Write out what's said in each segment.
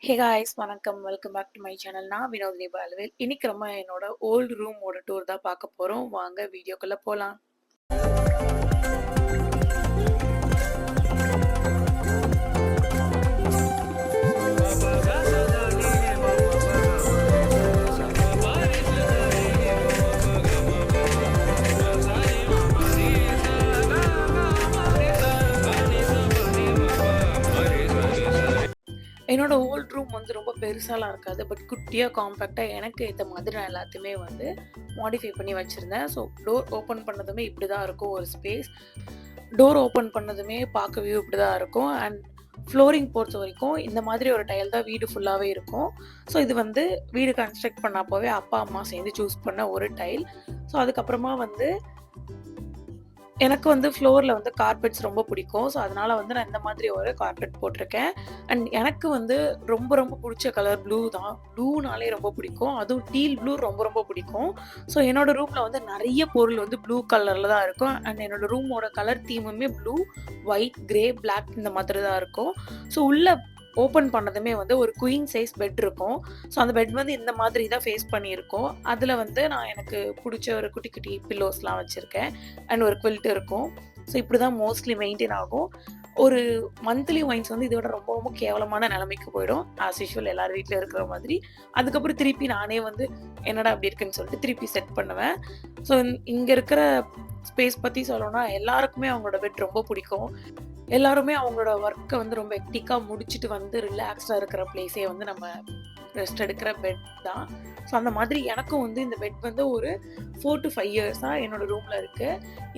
ஹே guys வணக்கம். Welcome back to my channel. நான் வினோதினி பாலுவேல். இன்னைக்கு நம்ம என்னோட ஓல்டு ரூமோட டூர் தான் பார்க்க போறோம். வாங்க வீடியோக்குள்ள போலாம். என்னோட ஓல்ட் ரூம் வந்து ரொம்ப பெருசாலாம் இருக்காது. பட் குட்டியா, காம்பேக்ட்டா எனக்கு ஏத்த மாதிரி நான் எல்லாத்தையுமே வந்து மாடிஃபை பண்ணி வச்சிருந்தேன். ஸோ டோர் ஓப்பன் பண்ணதுமே இப்படி தான் இருக்கும் ஒரு ஸ்பேஸ். டோர் ஓப்பன் பண்ணதுமே பார்க்க வியூ இப்படி தான் இருக்கும். அண்ட் ஃப்ளோரிங் பொறுத்த வரைக்கும் இந்த மாதிரி ஒரு டைல் தான் வீடு ஃபுல்லாவே இருக்கும். ஸோ இது வந்து வீடு கன்ஸ்ட்ரக்ட் பண்ண அப்பவே அப்பா, அம்மா சேர்ந்து சூஸ் பண்ண ஒரு டைல். ஸோ அதுக்கப்புறமா வந்து எனக்கு வந்து ஃப்ளோர்ல வந்து கார்பெட்ஸ் ரொம்ப பிடிக்கும். ஸோ அதனால வந்து நான் இந்த மாதிரி ஒரு கார்பெட் போட்டிருக்கேன். அண்ட் எனக்கு வந்து ரொம்ப ரொம்ப பிடிச்ச கலர் ப்ளூ தான். ப்ளூனாலே ரொம்ப பிடிக்கும். அதுவும் டீல் ப்ளூ ரொம்ப ரொம்ப பிடிக்கும். ஸோ என்னோட ரூம்ல வந்து நெறைய பொருள் வந்து ப்ளூ கலர்ல தான் இருக்கும். அண்ட் என்னோட ரூமோட கலர் தீமுமே ப்ளூ, ஒயிட், கிரே, பிளாக் இந்த மாதிரி தான் இருக்கும். ஸோ உள்ள ஓப்பன் பண்ணதுமே வந்து ஒரு குயின் சைஸ் பெட் இருக்கும். ஸோ அந்த பெட் வந்து இந்த மாதிரி தான் ஃபேஸ் பண்ணியிருக்கும். அதில வந்து நான் எனக்கு பிடிச்ச ஒரு குட்டி குட்டி பில்லோஸ்லாம் வச்சுருக்கேன். அண்ட் ஒரு குவில்ட் இருக்கும். ஸோ இப்படி தான் மோஸ்ட்லி மெயின்டெயின் ஆகும். ஒரு மந்த்லி ஒன்ஸ் வந்து இதோட ரொம்ப ரொம்ப கேவலமான நிலைமைக்கு போயிடும். ஆஸ் யூசுவல் எல்லார் வீட்லயும் இருக்கிற மாதிரி. அதுக்கப்புறம் திருப்பி நானே வந்து என்னடா அப்படி இருக்குன்னு சொல்லிட்டு திருப்பி செட் பண்ணுவேன். ஸோ இங்க இருக்கிற ஸ்பேஸ் பத்தி சொல்லணும்னா எல்லாருக்குமே அவங்களோட பெட் ரொம்ப பிடிக்கும். எல்லாருமே அவங்களோட ஒர்க்க வந்து ரொம்ப ஹெக்டிக்கா முடிச்சுட்டு வந்து ரிலாக்ஸ்டா இருக்கிற பிளேஸே வந்து நம்ம ரெஸ்ட் எடுக்கிற பெட் தான். ஸோ அந்த மாதிரி எனக்கும் வந்து இந்த பெட் வந்து ஒரு 4 to 5 இயர்ஸா என்னோட ரூம்ல இருக்கு.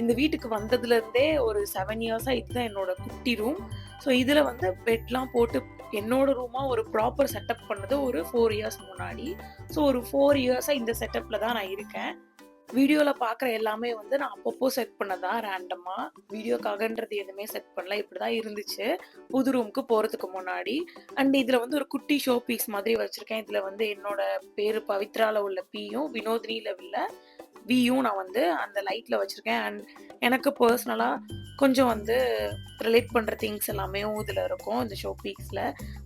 இந்த வீட்டுக்கு வந்ததுலேருந்தே ஒரு 7 இயர்ஸா இதுதான் என்னோட குட்டி ரூம். ஸோ இதில் வந்து பெட்லாம் போட்டு என்னோட ரூமா ஒரு ப்ராப்பர் செட்டப் பண்ணது ஒரு 4 இயர்ஸ் முன்னாடி. ஸோ ஒரு 4 இயர்ஸா இந்த செட்டப்ல தான் நான் இருக்கேன். வீடியோல பார்க்குற எல்லாமே வந்து நான் அப்பப்போ செட் பண்ணதா ரேண்டமா. வீடியோக்காகன்றது எதுவுமே செட் பண்ணல. இப்படிதான் இருந்துச்சு புது ரூமுக்கு போறதுக்கு முன்னாடி. அண்ட் இதுல வந்து ஒரு குட்டி ஷோ பீஸ் மாதிரி வச்சிருக்கேன். இதுல வந்து என்னோட பேரு பவித்ரால உள்ள பியும், வினோதினில உள்ள வியும் நான் வந்து அந்த லைட்ல வச்சிருக்கேன். அண்ட் எனக்கு பர்சனலா கொஞ்சம் வந்து ரிலேட் பண்ற திங்ஸ் எல்லாமே இதுல இருக்கும் இந்த ஷோ பீஸ்ல.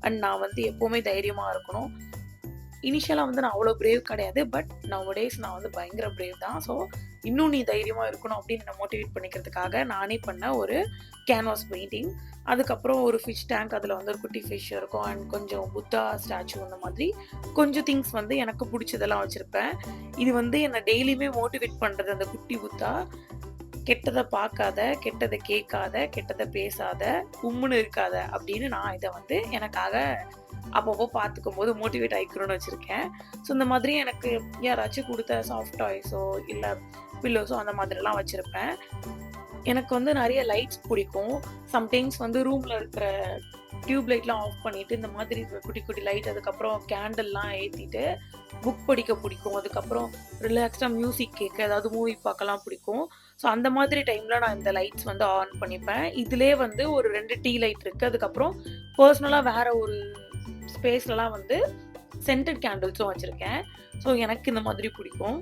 அண்ட் நான் வந்து எப்பவுமே தைரியமா இருக்கணும். இனிஷியலா வந்து நான் அவ்வளோ பிரேவ் கிடையாது. பட் நவடேஸ் நான் வந்து பயங்கர பிரேவ் தான். ஸோ இன்னும் நீ தைரியமா இருக்கணும் அப்படின்னு என்ன மோட்டிவேட் பண்ணிக்கிறதுக்காக நானே பண்ண ஒரு கேன்வாஸ் பெயிண்டிங். அதுக்கப்புறம் ஒரு ஃபிஷ் டேங்க், அதில் வந்து ஒரு குட்டி ஃபிஷ் இருக்கும். அண்ட் கொஞ்சம் புத்தா ஸ்டாச்சு அந்த மாதிரி கொஞ்சம் திங்ஸ் வந்து எனக்கு பிடிச்சதெல்லாம் வச்சுருப்பேன். இது வந்து என்னை டெய்லியுமே மோட்டிவேட் பண்ணுறது அந்த குட்டி புத்தா. கெட்டதை பார்க்காத, கெட்டதை கேட்காத, கெட்டதை பேசாத, உம்முன்னு இருக்காத அப்படின்னு நான் இதை வந்து எனக்காக அப்பப்போ பார்த்துக்கும் போது மோட்டிவேட் ஆகிக்கணும்னு வச்சுருக்கேன். ஸோ இந்த மாதிரி எனக்கு யாராச்சும் கொடுத்த சாஃப்ட் டாய்ஸோ இல்லை பில்லோஸோ அந்த மாதிரிலாம் வச்சுருப்பேன். எனக்கு வந்து நிறைய லைட்ஸ் பிடிக்கும். சம்டைம்ஸ் வந்து ரூமில் இருக்கிற டியூப் லைட்லாம் ஆஃப் பண்ணிவிட்டு இந்த மாதிரி குட்டி குட்டி லைட், அதுக்கப்புறம் கேண்டல்லாம் ஏற்றிட்டு புக் படிக்க பிடிக்கும். அதுக்கப்புறம் ரிலாக்ஸ்டாக மியூசிக் கேட்க, ஏதாவது மூவி பார்க்கலாம் பிடிக்கும். ஸோ அந்த மாதிரி டைமில் நான் இந்த லைட்ஸ் வந்து ஆன் பண்ணிப்பேன். இதிலே வந்து ஒரு 2 டீ லைட் இருக்குது. அதுக்கப்புறம் பர்சனலாக வேறு ஒரு ஸ்பேஸ்லலாம் வந்து சென்டட் கேண்டில்ஸும் வச்சுருக்கேன். ஸோ எனக்கு இந்த மாதிரி பிடிக்கும்.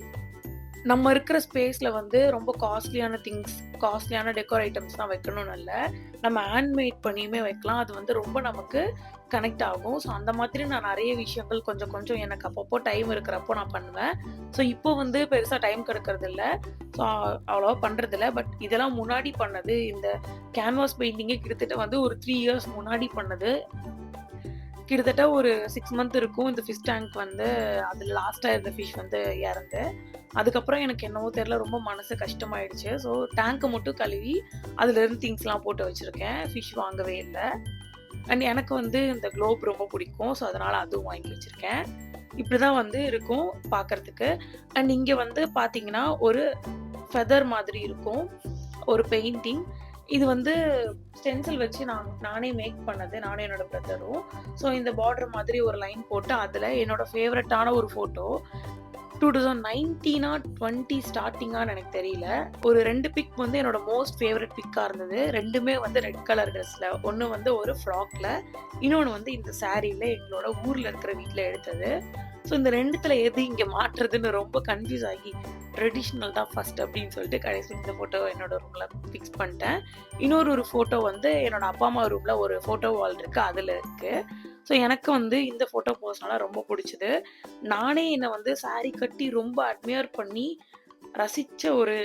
நம்ம இருக்கிற ஸ்பேஸில் வந்து ரொம்ப காஸ்ட்லியான திங்ஸ், காஸ்ட்லியான டெக்கோர் ஐட்டம்ஸ் தான் வைக்கணும்னு இல்லை. நம்ம ஹேண்ட்மேட் பண்ணியுமே வைக்கலாம். அது வந்து ரொம்ப நமக்கு கனெக்ட் ஆகும். ஸோ அந்த மாதிரி நான் நிறைய விஷயங்கள் கொஞ்சம் கொஞ்சம் எனக்கு அப்பப்போ டைம் இருக்கிறப்போ நான் பண்ணுவேன். ஸோ இப்போ வந்து பெருசாக டைம் கிடைக்கிறது இல்லை. ஸோ அவ்வளோவா பண்ணுறதில்ல. பட் இதெல்லாம் முன்னாடி பண்ணது. இந்த கேன்வாஸ் பெயிண்டிங்கே கிட்டத்தட்ட வந்து ஒரு 3 இயர்ஸ் முன்னாடி பண்ணது. கிட்டத்தட்ட ஒரு 6 மந்த் இருக்கும். இந்த ஃபிஷ் டேங்க் வந்து அதில் லாஸ்ட்டாக இருந்த ஃபிஷ் வந்து இறந்து. அதுக்கப்புறம் எனக்கு என்னவோ தெரியல, ரொம்ப மனசு கஷ்டமாயிடுச்சு. ஸோ டேங்க்கை மட்டும் கழுவி அதுலேருந்து திங்ஸ்லாம் போட்டு வச்சுருக்கேன். ஃபிஷ் வாங்கவே இல்லை. அண்ட் எனக்கு வந்து இந்த குளோப் ரொம்ப பிடிக்கும். ஸோ அதனால் அதுவும் வாங்கி வச்சுருக்கேன். இப்படி தான் வந்து இருக்கும் பார்க்குறதுக்கு. அண்ட் இங்கே வந்து பார்த்தீங்கன்னா ஒரு ஃபெதர் மாதிரி இருக்கும், ஒரு பெயிண்டிங். இது வந்து ஸ்டென்சில் வச்சு நானே மேக் பண்ணது, நானும் என்னோட பிரதரும். ஸோ இந்த பார்டர் மாதிரி ஒரு லைன் போட்டு அதில் என்னோட ஃபேவரட்டான ஒரு ஃபோட்டோ 2019 20 ஸ்டார்டிங்கான்னு எனக்கு தெரியல. ஒரு 2 பிக் வந்து என்னோட மோஸ்ட் ஃபேவரட் பிக்காக இருந்தது. 2மே வந்து ரெட் கலர் ட்ரெஸ்ஸில். ஒன்று வந்து ஒரு ஃப்ராக்ல, இன்னொன்று வந்து இந்த சாரியில் எங்களோட ஊரில் இருக்கிற வீட்டில் எடுத்தது. ஸோ இந்த 2த்துல எது இங்கே மாற்றுறதுன்னு ரொம்ப கன்ஃபியூஸ் ஆகி ட்ரெடிஷ்னல் தான் ஃபர்ஸ்ட் அப்படின்னு சொல்லிட்டு கடைசி இந்த ஃபோட்டோ என்னோட ரூமில் ஃபிக்ஸ் பண்ணிட்டேன். இன்னொரு ஃபோட்டோ வந்து என்னோட அப்பா அம்மா ரூமில் ஒரு ஃபோட்டோ வால் இருக்குது, அதில் இருக்குது. ஸோ எனக்கு வந்து இந்த ஃபோட்டோ பர்சனலா ரொம்ப புடிச்சது. நானே என்ன வந்து சாரி கட்டி ரொம்ப அட்மையர் பண்ணி ரசிச்ச ஒரு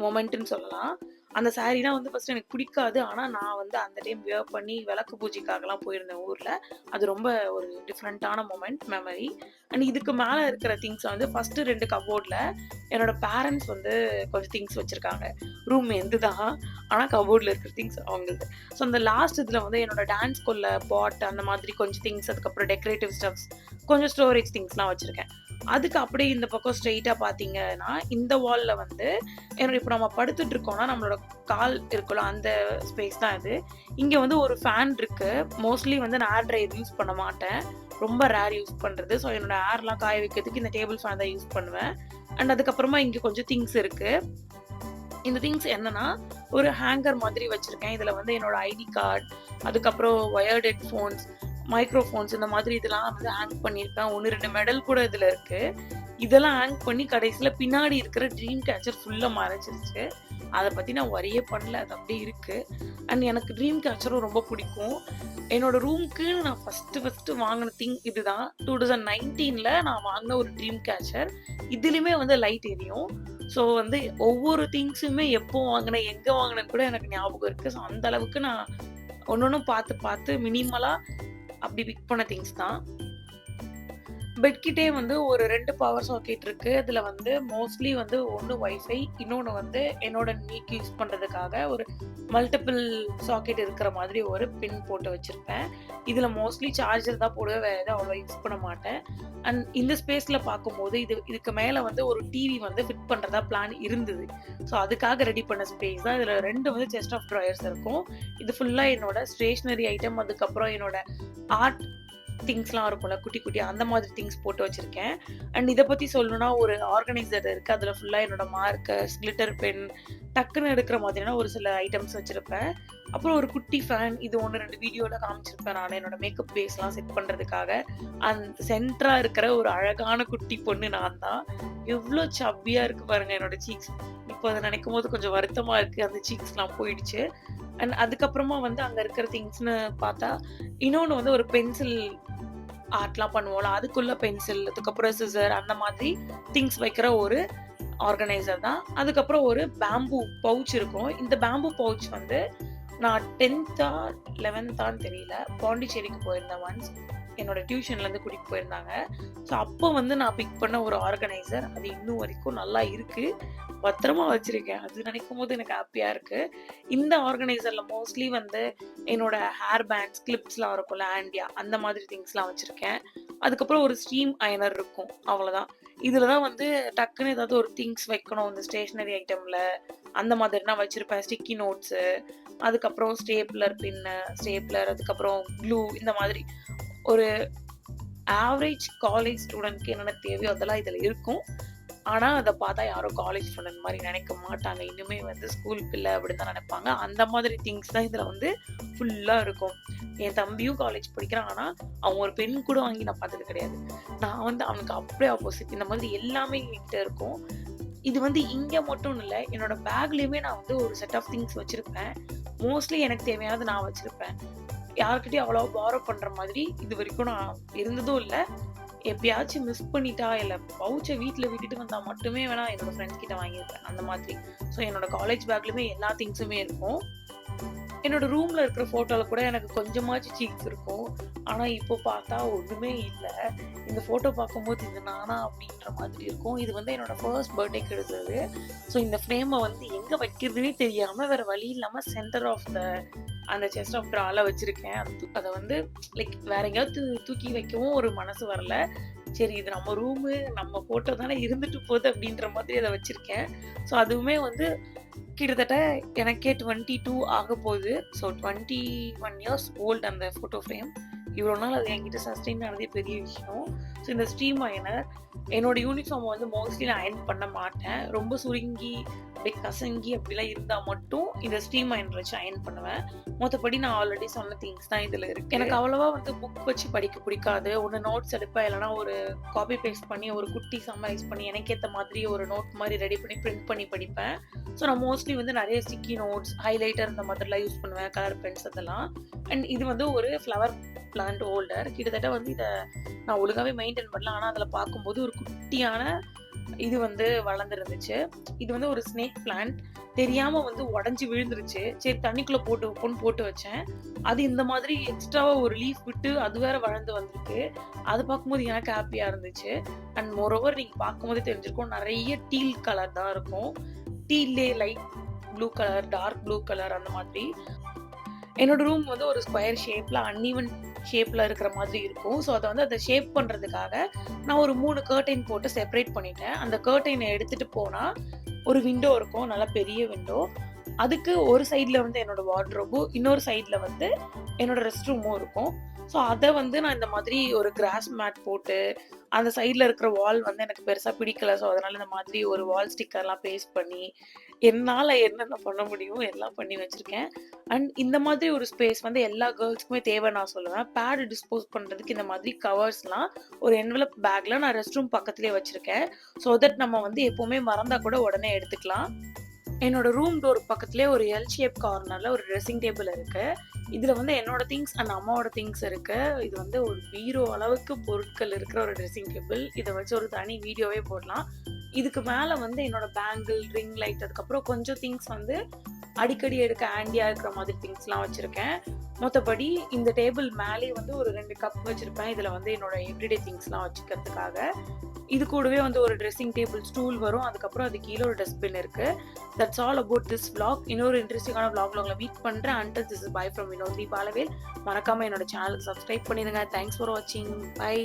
மொமெண்ட்ன்னு சொல்லலாம். அந்த சாரீலாம் வந்து ஃபர்ஸ்ட் எனக்கு பிடிக்காது. ஆனா நான் வந்து அந்த டைம் வியர் பண்ணி விளக்கு பூஜைக்காகலாம் போயிருந்தேன் ஊர்ல. அது ரொம்ப ஒரு டிஃபரண்டான மொமெண்ட், மெமரி. அண்ட் இதுக்கு மேல இருக்கிற திங்ஸ் வந்து ஃபர்ஸ்ட் 2 கப்போர்ட்ல என்னோட பேரண்ட்ஸ் வந்து கொஞ்சம் திங்ஸ் வச்சிருக்காங்க. ரூம் என்து தான். ஆனா கப்போர்ட்ல இருக்கிற திங்ஸ் அவங்களது. ஸோ அந்த லாஸ்ட் இதுல வந்து என்னோட டான்ஸ் ஸ்கூல்ல பாட் அந்த மாதிரி கொஞ்சம் திங்ஸ், அதுக்கப்புறம் டெக்கரேட்டிவ் ஸ்டப்ஸ், கொஞ்சம் ஸ்டோரேஜ் திங்ஸ்லாம் வச்சிருக்கேன். அதுக்கு அப்படியே இந்த பக்கம் ஸ்ட்ரெயிட்டா பார்த்தீங்கன்னா, இந்த வால்ல வந்து என்னோட இப்ப நம்ம படுத்துட்டு இருக்கோம்னா, நம்மளோட கால் இருக்குல்ல, அந்த ஸ்பேஸ் தான் இது. இங்க வந்து ஒரு ஃபேன் இருக்கு. மோஸ்ட்லி வந்து நான் ஏர் ட்ரையர் யூஸ் பண்ண மாட்டேன். ரொம்ப ரேர் யூஸ் பண்றது. ஸோ என்னோட ஏர்லாம் காய வைக்கிறதுக்கு இந்த டேபிள் ஃபேன் தான் யூஸ் பண்ணுவேன். அண்ட் அதுக்கப்புறமா இங்க கொஞ்சம் திங்ஸ் இருக்கு. இந்த திங்ஸ் என்னன்னா, ஒரு ஹேங்கர் மாதிரி வச்சிருக்கேன். இதுல வந்து என்னோட ஐடி கார்ட், அதுக்கப்புறம் வயர்ட் ஹெட்ஃபோன்ஸ், மைக்ரோஃபோன்ஸ் இந்த மாதிரி இதெல்லாம் வந்து ஹேங் பண்ணியிருப்பேன். 1, 2 மெடல் கூட இதுல இருக்கு. இதெல்லாம் ஹேங் பண்ணி கடைசியில பின்னாடி இருக்கிற ட்ரீம் கேச்சர் ஃபுல்லா மறைச்சிருச்சு. அத பத்தி நான் வொரியே பண்ணல. அது அப்படியே இருக்கு. அண்ட் எனக்கு ட்ரீம் கேச்சரும் ரொம்ப பிடிக்கும். என்னோட ரூம்க்கு நான் ஃபர்ஸ்ட் வாங்குன திங் இதுதான். 2019ல நான் வாங்குன ஒரு ட்ரீம் கேச்சர். இதுலயுமே வந்து லைட் எரியும். ஸோ வந்து ஒவ்வொரு திங்ஸுமே எப்போ வாங்குனேன், எங்க வாங்குனேன்னு கூட எனக்கு ஞாபகம் இருக்கு. ஸோ அந்த அளவுக்கு நான் ஒன்னொன்னும் பார்த்து மினிமலா அப்படி பிக் பண்ண திங்ஸ் தான். பெட்கிட்டே வந்து ஒரு 2 பவர் சாக்கெட் இருக்கு. அதுல வந்து மோஸ்ட்லி வந்து ஒண்ணு வைஃபை, இன்னொன்னு வந்து என்னோட நீக்கு யூஸ் பண்றதுக்காக ஒரு மல்டிபிள் சாக்கெட் இருக்கிற மாதிரி ஒரு பின் போட்டு வச்சிருப்பேன். இதுல மோஸ்ட்லி சார்ஜர் தான் போடுவேன். வேற எதுவும் அவ்வளவா யூஸ் பண்ண மாட்டேன். அண்ட் இந்த ஸ்பேஸ்ல பார்க்கும்போது இதுக்கு மேல வந்து ஒரு டிவி வந்து ஃபிட் பண்றதா பிளான் இருந்தது. ஸோ அதுக்காக ரெடி பண்ண ஸ்பேஸ் தான். இதுல 2 வந்து செஸ்ட் ஆஃப் ட்ராயர்ஸ் இருக்கும். இது ஃபுல்லா என்னோட ஸ்டேஷனரி ஐட்டம், அதுக்கப்புறம் என்னோட ஆர்ட் திங்ஸ்லாம் இருக்கும்ல, குட்டி குட்டியா அந்த மாதிரி திங்ஸ் போட்டு வச்சிருக்கேன். அண்ட் இத பத்தி சொல்லணும்னா ஒரு ஆர்கனைசர் இருக்கு. அதுல ஃபுல்லா என்னோட மார்க்கர்ஸ், கிளிட்டர் பென், டக்குன்னு எடுக்கிற மாதிரியான ஒரு சில ஐட்டம்ஸ் வச்சிருப்பேன். அப்புறம் ஒரு குட்டி ஃபேன். இது 1, 2 வீடியோல காமிச்சிருப்பேன் நானு. என்னோட மேக்கப் பேஸ்லாம் செட் பண்றதுக்காக. அந்த சென்டரா இருக்கிற ஒரு அழகான குட்டி பொண்ணு நான் தான். எவ்ளோ சப்பியா இருக்கு பாருங்க என்னோட சீக்ஸ். இப்போ அத நினைக்கும்போது கொஞ்சம் வருத்தமா இருக்கு. அந்த சீக்ஸ்லாம் போயிடுச்சு. அண்ட் அதுக்கப்புறமா வந்து அங்க இருக்கிற திங்ஸ்ன்னு பார்த்தா, இன்னொன்னு வந்து ஒரு பென்சில் ஆர்ட்லாம் பண்ணுவோம்ல, அதுக்குள்ள பென்சில், அதுக்கப்புறம் சிசர் அந்த மாதிரி திங்ஸ் வைக்கிற ஒரு ஆர்கனைசர் தான். அதுக்கப்புறம் ஒரு பேம்பூ பவுச் இருக்கும். இந்த பேம்பூ பவுச் வந்து நான் 10த்தா 11தான்னு தெரியல, பாண்டிச்சேரிக்கு போயிருந்தேன் ஒன்ஸ். என்னோட டியூஷன்லேருந்து கூட்டிட்டு போயிருந்தாங்க. ஸோ அப்போ வந்து நான் பிக் பண்ண ஒரு ஆர்கனைசர். அது இன்னும் வரைக்கும் நல்லா இருக்கு. பத்திரமா வச்சிருக்கேன். அது நினைக்கும்போது எனக்கு ஹாப்பியா இருக்கு. இந்த ஆர்கனைசர்ல மோஸ்ட்லி வந்து என்னோட ஹேர் பேண்ட்ஸ், கிளிப்ஸ்லாம் இருக்கும்ல, ஆண்டியா அந்த மாதிரி திங்ஸ்லாம் வச்சிருக்கேன். அதுக்கப்புறம் ஒரு ஸ்டீம் அயர்னர் இருக்கும். அவ்வளோதான். இதுல தான் வந்து டக்குன்னு ஏதாவது ஒரு திங்ஸ் வைக்கணும் இந்த ஸ்டேஷனரி ஐட்டம்ல, அந்த மாதிரி நான் வச்சிருப்பேன். ஸ்டிக்கி நோட்ஸு, அதுக்கப்புறம் ஸ்டேப்லர் பின்னு, ஸ்டேப்லர், அதுக்கப்புறம் க்ளூ இந்த மாதிரி ஒரு ஆவரேஜ் காலேஜ் ஸ்டூடெண்ட்க்கு என்னென்ன தேவையோ அதெல்லாம் இதுல இருக்கும். ஆனா அத பார்த்தா யாரும் காலேஜ் ஸ்டூடெண்ட் மாரி நினைக்க மாட்டாங்க. இன்னுமே வந்து ஸ்கூல் பிள்ளை அப்படின்னு தான் நினைப்பாங்க. அந்த மாதிரி திங்ஸ் தான் இதுல வந்து ஃபுல்லா இருக்கும். என் தம்பியும் காலேஜ் படிக்கிறான். ஆனா அவன் ஒரு பென் கூட வாங்கி நான் பார்த்தது கிடையாது. நான் வந்து அவனுக்கு அப்படியே ஆப்போசிட். இந்த மாதிரி எல்லாமே என்கிட்ட இருக்கும். இது வந்து இங்க மட்டும் இல்ல. என்னோட பேக்லயுமே நான் வந்து ஒரு செட் ஆஃப் திங்ஸ் வச்சிருப்பேன். மோஸ்ட்லி எனக்கு தேவையானது நான் வச்சிருப்பேன். யார்கிட்டயும் அவ்வளவா பாரோ பண்ற மாதிரி இதுவரைக்கும் நான் இருந்ததும் இல்ல. எப்பயாச்சும் மிஸ் பண்ணிட்டா, இல்ல பவுச்ச வீட்ல விட்டுட்டு வந்தா மட்டுமே வேணா என்னோட ஃப்ரெண்ட்ஸ் கிட்ட வாங்கியிருப்பேன். அந்த மாதிரி. ஸோ என்னோட காலேஜ் பேக்லயுமே எல்லா திங்ஸுமே இருக்கும். என்னோட ரூம்ல இருக்கிற ஃபோட்டோல கூட எனக்கு கொஞ்சமாச்சும் சீக்ஸ் இருக்கும். ஆனா இப்போ பார்த்தா ஒண்ணுமே இல்ல. இந்த ஃபோட்டோ பார்க்கும்போது இது நானா அப்படின்ற மாதிரி இருக்கும். இது வந்து என்னோட ஃபர்ஸ்ட் பர்த்டேக்கு எடுத்தது. ஸோ இந்த ஃப்ரேம வந்து எங்க வைக்கிறதுன்னே தெரியாம வேற வழி இல்லாம சென்டர் ஆஃப் அந்த செஸ்ட் ஆஃப் ட்ரால வச்சிருக்கேன். அத வந்து லைக் வேற எங்கேயாவது தூக்கி வைக்கவும் ஒரு மனசு வரல. சரி இது நம்ம ரூமு, நம்ம ஃபோட்டோ தானே இருந்துட்டு போகுது அப்படின்ற மாதிரி அத வச்சிருக்கேன். ஸோ அதுவுமே வந்து கிட்டத்தட்ட எனக்கே 22 ஆகப்போகுது. ஸோ 21 இயர்ஸ் ஓல்ட் அந்த ஃபோட்டோ ஃப்ரேம். இவ்வளோ நாள் அது என்கிட்ட சஸ்டெயின் ஆனதே பெரிய விஷயம். ஸோ இந்த ஸ்டீம் அயர்னர் என்னோட யூனிஃபார்ம் வந்து மோஸ்ட்லி நான் அயர்ன் பண்ண மாட்டேன். ரொம்ப சுருங்கி அப்படியே கசங்கி அப்படிலாம் இருந்தால் மட்டும் இந்த ஸ்டீம் அயர்னர் வச்சு அயர்ன் பண்ணுவேன். மொத்தப்படி நான் ஆல்ரெடி சொன்ன திங்ஸ் தான் இதில் இருக்கு. எனக்கு அவ்வளோவா வந்து புக் வச்சு படிக்க பிடிக்காது. ஒன்று நோட்ஸ் எடுப்பேன், இல்லைனா ஒரு காப்பி பேஸ்ட் பண்ணி ஒரு குட்டி சம்மரைஸ் பண்ணி எனக்கேற்ற மாதிரி ஒரு நோட் மாதிரி ரெடி பண்ணி பிரிண்ட் பண்ணி படிப்பேன். ஸோ நான் மோஸ்ட்லி வந்து நிறைய ஸ்டிக்கி நோட்ஸ், ஹைலைட்டர் இந்த மாதிரிலாம் யூஸ் பண்ணுவேன், கலர் பென்ஸ் அதெல்லாம். அண்ட் இது வந்து ஒரு ஃப்ளவர் பிளான்ட் ஹோல்டர். கிட்டத்தட்ட வந்து இத நான் ஒழுங்காவே மெயின்டெயின் பண்ணல. ஆனா அதில பார்க்கும்போது ஒரு குட்டியான இது வந்து வளர்ந்துருந்துச்சு. இது வந்து ஒரு ஸ்னேக் பிளான்ட். தெரியாம வந்து உடைஞ்சு விழுந்துருச்சு. சரி தண்ணிக்குள்ள போட்டு வைப்போம்னு போட்டு வச்சேன். அது இந்த மாதிரி எக்ஸ்ட்ராவா ஒரு லீஃப் விட்டு அது வேற வளர்ந்து வந்திருக்கு. அத பார்க்கும்போது எனக்கு ஹேப்பியா இருந்துச்சு. அண்ட் மோரோவர் நீங்க பார்க்கும்போதே தெரிஞ்சிருக்கும். நெறைய டீல் கலர் தான் இருக்கும். டீல்லே light blue colour, dark blue colour அந்த மாதிரி. என்னோட ரூம் வந்து ஒரு ஸ்கொயர் ஷேப்ல அன்ஈவன் ஷேப்ல இருக்கிற மாதிரி இருக்கும். ஸோ அத வந்து ஷேப் பண்றதுக்காக நான் ஒரு 3 கர்டைன் போட்டு செப்பரேட் பண்ணிட்டேன். அந்த கர்டைன எடுத்துட்டு போனா ஒரு விண்டோ இருக்கும். நல்ல பெரிய விண்டோ. அதுக்கு ஒரு சைடுல வந்து என்னோட வார்ட்ரோபும், இன்னொரு சைடுல வந்து என்னோட ரெஸ்ட் ரூமும் இருக்கும். ஸோ அத வந்து நான் இந்த மாதிரி ஒரு கிராஸ் மேட் போட்டு, அந்த சைடுல இருக்கிற வால் வந்து எனக்கு பெருசா பிடிக்கல. ஸோ அதனால இந்த மாதிரி ஒரு வால் ஸ்டிக்கர்லாம் பேஸ்ட் பண்ணி, என்னால என்னென்ன பண்ண முடியுமோ எல்லாம் பண்ணி வச்சிருக்கேன். அண்ட் இந்த மாதிரி ஒரு ஸ்பேஸ் வந்து எல்லா கேர்ள்ஸ்க்குமே தேவை நான் சொல்லுவேன். பேட் டிஸ்போஸ் பண்றதுக்கு இந்த மாதிரி கவர்ஸ்லாம் ஒரு என்வலப் பேக்ல நான் ரெஸ்ட் ரூம் பக்கத்திலேயே வச்சிருக்கேன். ஸோ தட் நம்ம வந்து எப்பவுமே மறந்தா கூட உடனே எடுத்துக்கலாம். என்னோட ரூம் டோர் பக்கத்திலேயே ஒரு எல் ஷேப் கார்னர்ல ஒரு ட்ரெஸ்ஸிங் டேபிள் இருக்கு. இதுல வந்து என்னோட திங்ஸ் அண்ட் அம்மாவோட திங்ஸ் இருக்கு. இது வந்து ஒரு பீரோ அளவுக்கு பொருட்கள் இருக்கிற ஒரு ட்ரெஸ்ஸிங் டேபிள். இத வச்சு ஒரு தனி வீடியோவே போடலாம். இதுக்கு மேல வந்து என்னோட பேங்கிள், ரிங் லைட், அதுக்கப்புறம் கொஞ்சம் திங்ஸ் வந்து அடிக்கடி எடுக்க ஹேண்டியா இருக்கிற மாதிரி திங்ஸ்லாம் வச்சிருக்கேன். மொத்தபடி இந்த டேபிள் மேலேயே வந்து ஒரு 2 கப் வச்சிருப்பேன். இதுல வந்து என்னோட எவ்ரிடே திங்ஸ்லாம் வச்சுக்கிறதுக்காக. இது கூடவே வந்து ஒரு ட்ரெஸ்ஸிங் டேபிள் ஸ்டூல் வரும். அதுக்கப்புறம் அது கீழ ஒரு டஸ்ட்பின் இருக்கு. That's all about this vlog. இன்னொரு இன்ட்ரெஸ்டிங்கான vlogல உங்களை மீட் பண்றேன். Until this is bye from Vinothi Balavel. மறக்காம என்னோட சேனலுக்கு சப்ஸ்கிரைப் பண்ணிடுங்க. தேங்க்ஸ் ஃபார் வாட்சிங். பை.